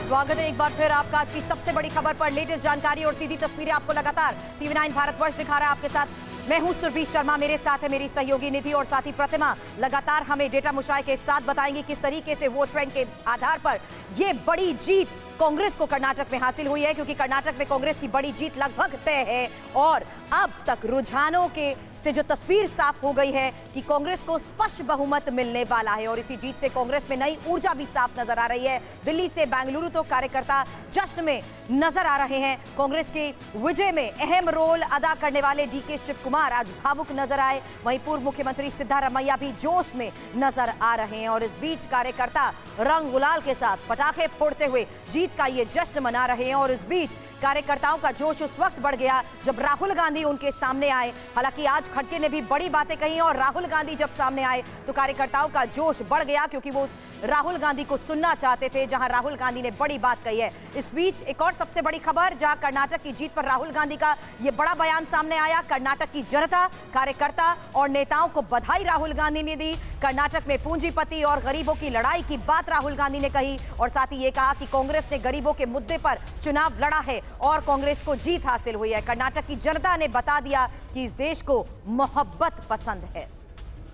स्वागत है एक बार फिर आपका आज की सबसे बड़ी खबर पर। लेटेस्ट जानकारी और सीधी तस्वीरें आपको लगातार TV9 भारतवर्ष दिखा रहा है। आपके साथ मैं हूं सुरभि शर्मा, मेरे साथ है मेरी सहयोगी निधि और साथी प्रतिमा। लगातार हमें डेटा मुशायरे के साथ बताएंगे किस तरीके से वोट बैंक के आधार पर ये बड़ी जीत कांग्रेस को कर्नाटक में हासिल हुई है, क्योंकि कर्नाटक में कांग्रेस की बड़ी जीत लगभग तय है और अब तक रुझानों के से जो तस्वीर साफ हो गई है कि कांग्रेस को स्पष्ट बहुमत मिलने वाला है और इसी जीत से कांग्रेस में नई ऊर्जा भी साफ नजर आ रही है। दिल्ली से बेंगलुरु तो कार्यकर्ता जश्न में नजर आ रहे हैं। कांग्रेस की विजय में अहम रोल अदा करने वाले DK शिव कुमार आज भावुक नजर आए, वहीं पूर्व मुख्यमंत्री सिद्धारमैया भी जोश में नजर आ रहे हैं और इस बीच कार्यकर्ता रंग गुलाल के साथ पटाखे फोड़ते हुए जीत का ये जश्न मना रहे हैं। और इस बीच कार्यकर्ताओं का जोश उस वक्त बढ़ गया जब राहुल गांधी उनके सामने आए। हालांकि आज खड़गे ने भी बड़ी बातें कही और राहुल गांधी जब सामने आए तो कार्यकर्ताओं का जोश बढ़ गया, क्योंकि वो राहुल गांधी को सुनना चाहते थे, जहां राहुल गांधी ने बड़ी बात कही है। इस बीच एक और सबसे बड़ी खबर, जहां कर्नाटक की जीत पर राहुल गांधी का यह बड़ा बयान सामने आया। कर्नाटक की जनता, कार्यकर्ता और नेताओं को बधाई राहुल गांधी ने दी। कर्नाटक में पूंजीपति और गरीबों की लड़ाई की बात राहुल गांधी ने कही और साथ ही ये कहा कि कांग्रेस ने गरीबों के मुद्दे पर चुनाव लड़ा है और कांग्रेस को जीत हासिल हुई है। कर्नाटक की जनता ने बता दिया कि इस देश को मोहब्बत पसंद है।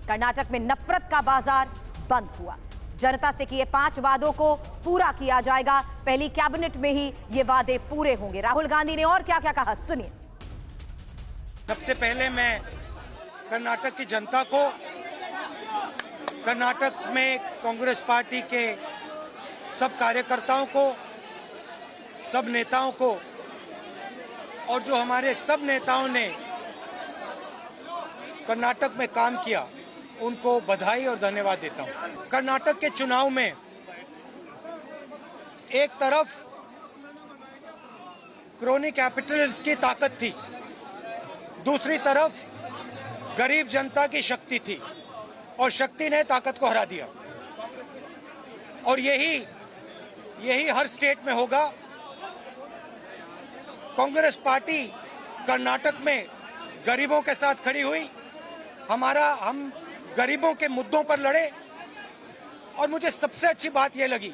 कर्नाटक में नफरत का बाजार बंद हुआ। जनता से किए 5 वादों को पूरा किया जाएगा। पहली कैबिनेट में ही ये वादे पूरे होंगे। राहुल गांधी ने और क्या क्या कहा, सुनिए। सबसे पहले मैं कर्नाटक की जनता को, कर्नाटक में कांग्रेस पार्टी के सब कार्यकर्ताओं को, सब नेताओं को और जो हमारे सब नेताओं ने कर्नाटक में काम किया उनको बधाई और धन्यवाद देता हूं। कर्नाटक के चुनाव में एक तरफ क्रोनी कैपिटलिस्ट की ताकत थी, दूसरी तरफ गरीब जनता की शक्ति थी और शक्ति ने ताकत को हरा दिया। और यही हर स्टेट में होगा। कांग्रेस पार्टी कर्नाटक में गरीबों के साथ खड़ी हुई, हम गरीबों के मुद्दों पर लड़े और मुझे सबसे अच्छी बात यह लगी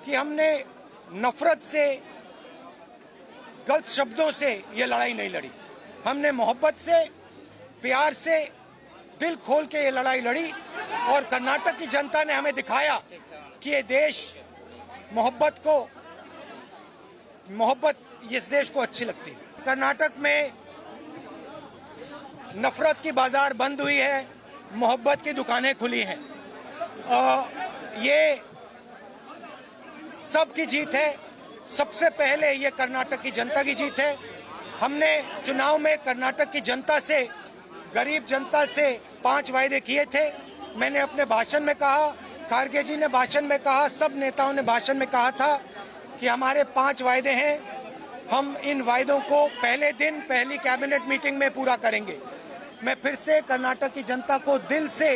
कि हमने नफरत से, गलत शब्दों से ये लड़ाई नहीं लड़ी। हमने मोहब्बत से, प्यार से, दिल खोल के ये लड़ाई लड़ी और कर्नाटक की जनता ने हमें दिखाया कि ये देश मोहब्बत इस देश को अच्छी लगती है। कर्नाटक में नफरत की बाजार बंद हुई है, मोहब्बत की दुकानें खुली हैं। ये सबकी जीत है। सबसे पहले ये कर्नाटक की जनता की जीत है। हमने चुनाव में कर्नाटक की जनता से, गरीब जनता से 5 वायदे किए थे। मैंने अपने भाषण में कहा, खारगे जी ने भाषण में कहा, सब नेताओं ने भाषण में कहा था कि हमारे 5 वायदे हैं। हम इन वायदों को पहले दिन पहली कैबिनेट मीटिंग में पूरा करेंगे। मैं फिर से कर्नाटक की जनता को दिल से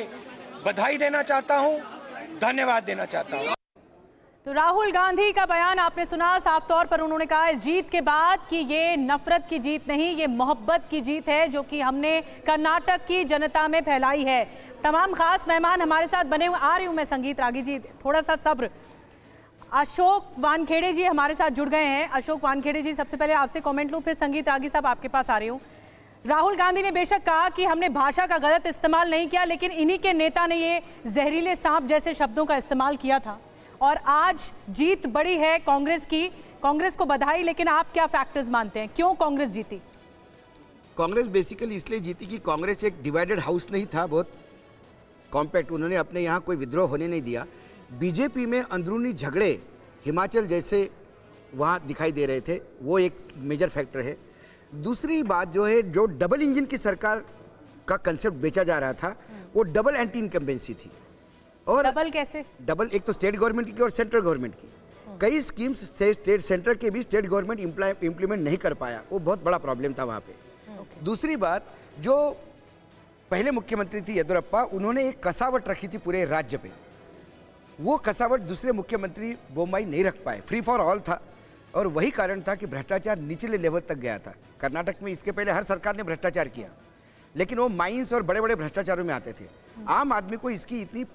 बधाई देना चाहता हूं, धन्यवाद देना चाहता हूं। तो राहुल गांधी का बयान आपने सुना। साफ तौर पर उन्होंने कहा इस जीत के बाद कि ये नफरत की जीत नहीं, ये मोहब्बत की जीत है जो कि हमने कर्नाटक की जनता में फैलाई है। तमाम खास मेहमान हमारे साथ बने हुए, आ रही हूं मैं संगीत रागी जी, थोड़ा सा सब्र। अशोक वानखेड़े जी हमारे साथ जुड़ गए हैं। अशोक वानखेड़े जी, सबसे पहले आपसे कमेंट लूं, फिर संगीत रागी साहब आपके पास आ रही हूँ। राहुल गांधी ने बेशक कहा कि हमने भाषा का गलत इस्तेमाल नहीं किया, लेकिन इन्हीं के नेता ने ये जहरीले सांप जैसे शब्दों का इस्तेमाल किया था और आज जीत बड़ी है कांग्रेस की। कांग्रेस को बधाई, लेकिन आप क्या फैक्टर्स मानते हैं, क्यों कांग्रेस जीती? कांग्रेस बेसिकली इसलिए जीती कि कांग्रेस एक डिवाइडेड हाउस नहीं था, बहुत कॉम्पैक्ट। उन्होंने अपने यहाँ कोई विद्रोह होने नहीं दिया। बीजेपी में अंदरूनी झगड़े हिमाचल जैसे वहाँ दिखाई दे रहे थे, वो एक मेजर फैक्टर है। दूसरी बात जो है, जो डबल इंजन की सरकार का कंसेप्ट बेचा जा रहा था, वो डबल एंटी इनकम्बेंसी थी। और डबल कैसे? डबल, एक तो स्टेट गवर्नमेंट की और सेंट्रल गवर्नमेंट की। कई स्कीम्स स्टेट सेंटर के भी स्टेट गवर्नमेंट इम्प्लीमेंट नहीं कर पाया, वो बहुत बड़ा प्रॉब्लम था वहाँ पे। दूसरी बात, जो पहले मुख्यमंत्री थी येदियुरप्पा, उन्होंने एक कसावट रखी थी पूरे राज्य पे। वो कसावट दूसरे मुख्यमंत्री बोम्मई नहीं रख पाए, फ्री फॉर ऑल था और वही कारण था कि भ्रष्टाचार निचले लेवल तक गया था। कर्नाटक में इसके पहले हर सरकार ने भ्रष्टाचार किया, लेकिन वो माइंस और बड़े बड़े भ्रष्टाचारों में आते थे। आम आदमी को इसकी इतनी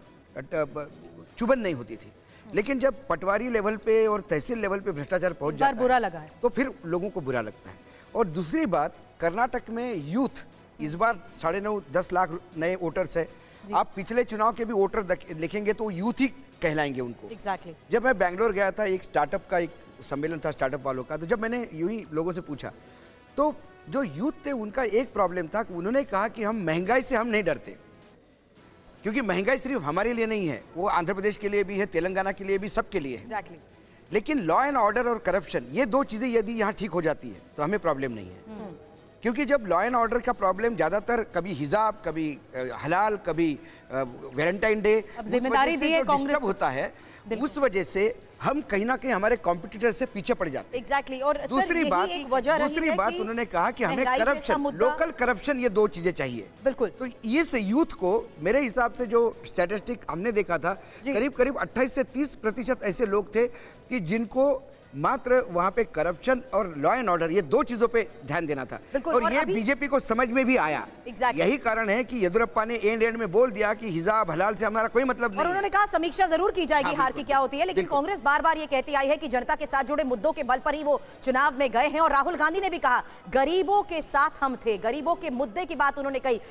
चुभन नहीं होती थी। लेकिन जब पटवारी लेवल पे और तहसील लेवल पे भ्रष्टाचार पहुंच इस बार जाता बुरा है लगा है। तो फिर लोगों को बुरा लगता है। और दूसरी बात, कर्नाटक में यूथ इस बार 9.5-10 लाख नए वोटर्स है। आप पिछले चुनाव के भी वोटर लिखेंगे तो यूथ ही कहलाएंगे उनको। एग्जैक्टली। जब मैं बैंगलोर गया था, एक स्टार्टअप का एक सम्मेलन था स्टार्टअप वालों का, तो जब मैंने यूं ही लोगों से पूछा तो जो यूथ थे उनका एक प्रॉब्लम था कि उन्होंने कहा कि हम महंगाई से हम नहीं डरते, क्योंकि महंगाई सिर्फ हमारे लिए नहीं है, वो आंध्र प्रदेश के लिए भी है, तेलंगाना के लिए भी, सबके लिए है। एग्जैक्टली। लेकिन लॉ एंड ऑर्डर और करप्शन, ये दो चीजें यदि यहाँ ठीक हो जाती है तो हमें प्रॉब्लम नहीं है। क्योंकि जब लॉ एंड ऑर्डर का प्रॉब्लम ज्यादातर कभी हिजाब, कभी हलाल, कभी वैलेंटाइन डे, अब जिम्मेदारी दी है कांग्रेस को। होता है, उस वजह से हम कहीं ना कहीं हमारे कॉम्पिटिटर से पीछे पड़ जाते हैं। एग्जैक्टली। और दूसरी बात उन्होंने कहा कि हमें करप्शन, लोकल करप्शन, ये दो चीजें चाहिए। बिल्कुल। तो इस यूथ को मेरे हिसाब से जो स्टैटिस्टिक हमने देखा था, करीब करीब 28 से 30% ऐसे लोग थे कि जिनको मात्र वहां पे करप्शन और लॉ एंड ऑर्डर, ये दो चीजों पे ध्यान देना था। और ये बीजेपी को समझ में भी आया। यही कारण है कि येदियुरप्पा ने एंड में बोल दिया कि हिजाब हलाल से हमारा कोई मतलब नहीं। और उन्होंने कहा समीक्षा जरूर की जाएगी हार की क्या होती है, लेकिन कांग्रेस बार बार ये कहती आई है कि जनता के साथ जुड़े मुद्दों के बल पर ही वो चुनाव में गए हैं। और राहुल गांधी ने भी कहा गरीबों के साथ हम थे, गरीबों के मुद्दे की बात उन्होंने कही